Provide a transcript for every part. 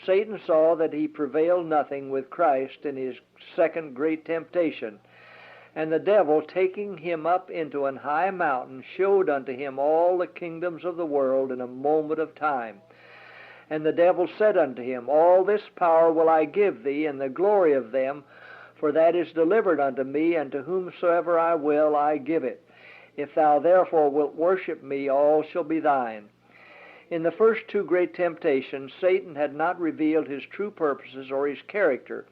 Satan saw that he prevailed nothing with Christ in his second great temptation. And the devil, taking him up into an high mountain, showed unto him all the kingdoms of the world in a moment of time. And the devil said unto him, All this power will I give thee, and the glory of them, for that is delivered unto me, and to whomsoever I will I give it. If thou therefore wilt worship me, all shall be thine. In the first two great temptations, Satan had not revealed his true purposes or his character.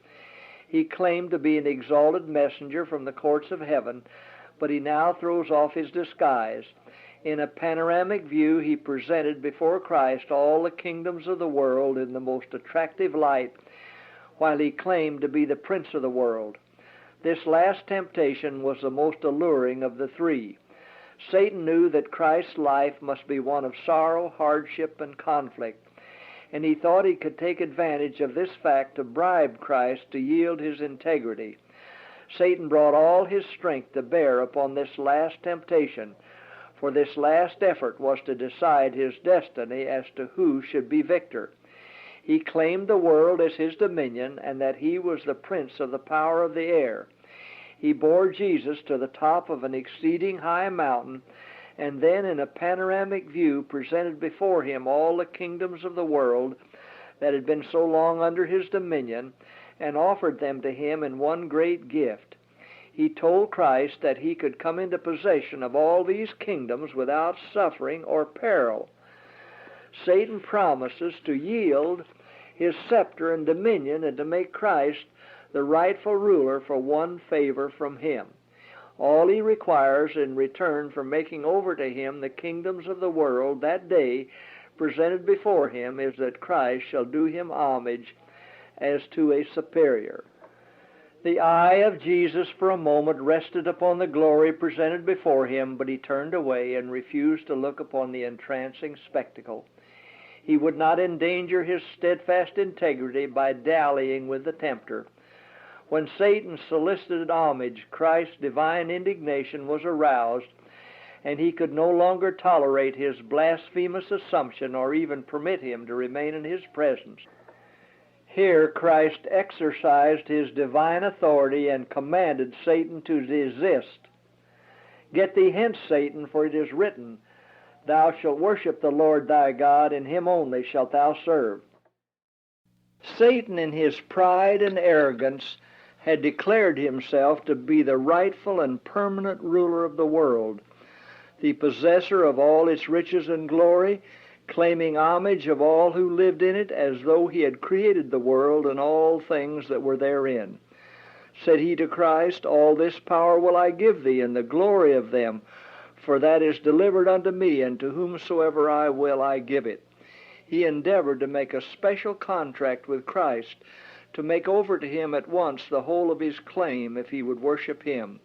He claimed to be an exalted messenger from the courts of heaven, but he now throws off his disguise. In a panoramic view, he presented before Christ all the kingdoms of the world in the most attractive light, while he claimed to be the prince of the world. This last temptation was the most alluring of the three. Satan knew that Christ's life must be one of sorrow, hardship, and conflict, and he thought he could take advantage of this fact to bribe Christ to yield his integrity. Satan brought all his strength to bear upon this last temptation, for this last effort was to decide his destiny as to who should be victor. He claimed the world as his dominion, and that he was the prince of the power of the air. He bore Jesus to the top of an exceeding high mountain, and then in a panoramic view presented before him all the kingdoms of the world that had been so long under his dominion, and offered them to him in one great gift. He told Christ that he could come into possession of all these kingdoms without suffering or peril. Satan promises to yield his scepter and dominion and to make Christ the rightful ruler for one favor from him. All he requires in return for making over to him the kingdoms of the world that day presented before him is that Christ shall do him homage as to a superior. The eye of Jesus for a moment rested upon the glory presented before him, but he turned away and refused to look upon the entrancing spectacle. He would not endanger his steadfast integrity by dallying with the tempter. When Satan solicited homage, Christ's divine indignation was aroused, and he could no longer tolerate his blasphemous assumption or even permit him to remain in his presence. Here Christ exercised his divine authority and commanded Satan to desist. Get thee hence, Satan, for it is written, Thou shalt worship the Lord thy God, and him only shalt thou serve. Satan, in his pride and arrogance, had declared himself to be the rightful and permanent ruler of the world, the possessor of all its riches and glory, claiming homage of all who lived in it as though he had created the world and all things that were therein. Said he to Christ, All this power will I give thee, and the glory of them, for that is delivered unto me, and to whomsoever I will I give it. He endeavored to make a special contract with Christ, to make over to him at once the whole of his claim if he would worship him.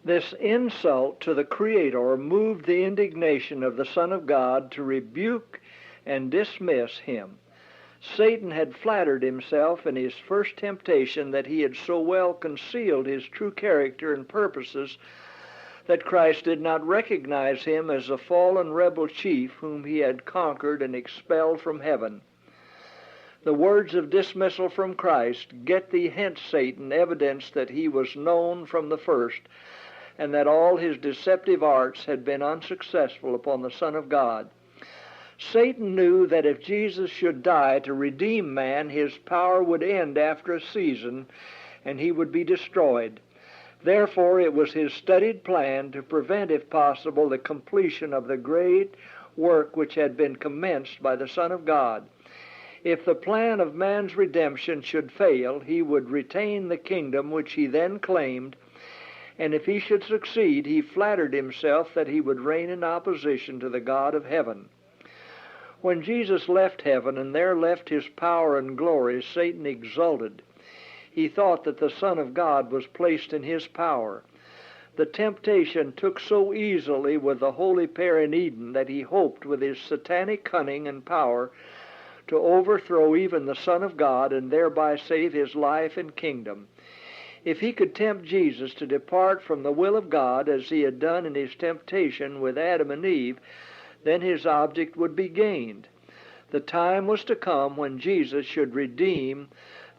This insult to the Creator moved the indignation of the Son of God to rebuke and dismiss him. Satan had flattered himself in his first temptation that he had so well concealed his true character and purposes that Christ did not recognize him as a fallen rebel chief whom he had conquered and expelled from heaven. The words of dismissal from Christ, Get thee hence, Satan, evidenced that he was known from the first, and that all his deceptive arts had been unsuccessful upon the Son of God. Satan knew that if Jesus should die to redeem man, his power would end after a season, and he would be destroyed. Therefore, it was his studied plan to prevent, if possible, the completion of the great work which had been commenced by the Son of God. If the plan of man's redemption should fail, he would retain the kingdom which he then claimed, and if he should succeed, he flattered himself that he would reign in opposition to the God of heaven. When Jesus left heaven and there left his power and glory, Satan exulted. He thought that the Son of God was placed in his power. The temptation took so easily with the holy pair in Eden that he hoped with his satanic cunning and power to overthrow even the Son of God and thereby save his life and kingdom. If he could tempt Jesus to depart from the will of God as he had done in his temptation with Adam and Eve, then his object would be gained. The time was to come when Jesus should redeem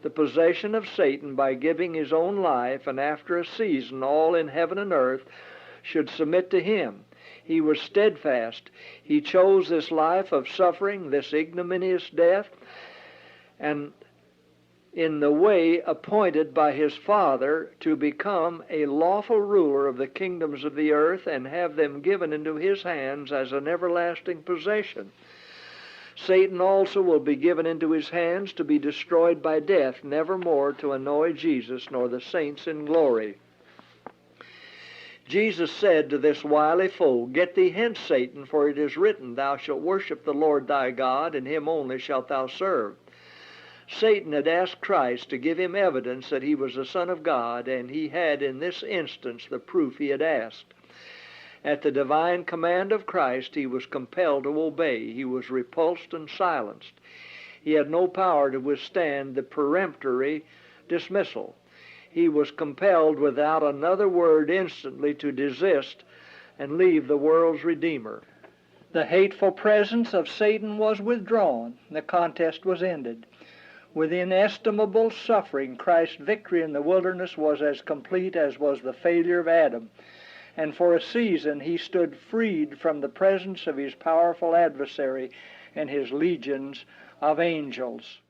the possession of Satan by giving his own life, and after a season all in heaven and earth should submit to him. He was steadfast. He chose this life of suffering, this ignominious death, and in the way appointed by his Father to become a lawful ruler of the kingdoms of the earth and have them given into his hands as an everlasting possession. Satan also will be given into his hands to be destroyed by death, never more to annoy Jesus nor the saints in glory. Jesus said to this wily foe, "Get thee hence, Satan, for it is written, Thou shalt worship the Lord thy God, and him only shalt thou serve." Satan had asked Christ to give him evidence that he was the Son of God, and he had in this instance the proof he had asked. At the divine command of Christ, he was compelled to obey. He was repulsed and silenced. He had no power to withstand the peremptory dismissal. He was compelled without another word instantly to desist and leave the world's Redeemer. The hateful presence of Satan was withdrawn. The contest was ended. With inestimable suffering, Christ's victory in the wilderness was as complete as was the failure of Adam, and for a season he stood freed from the presence of his powerful adversary and his legions of angels.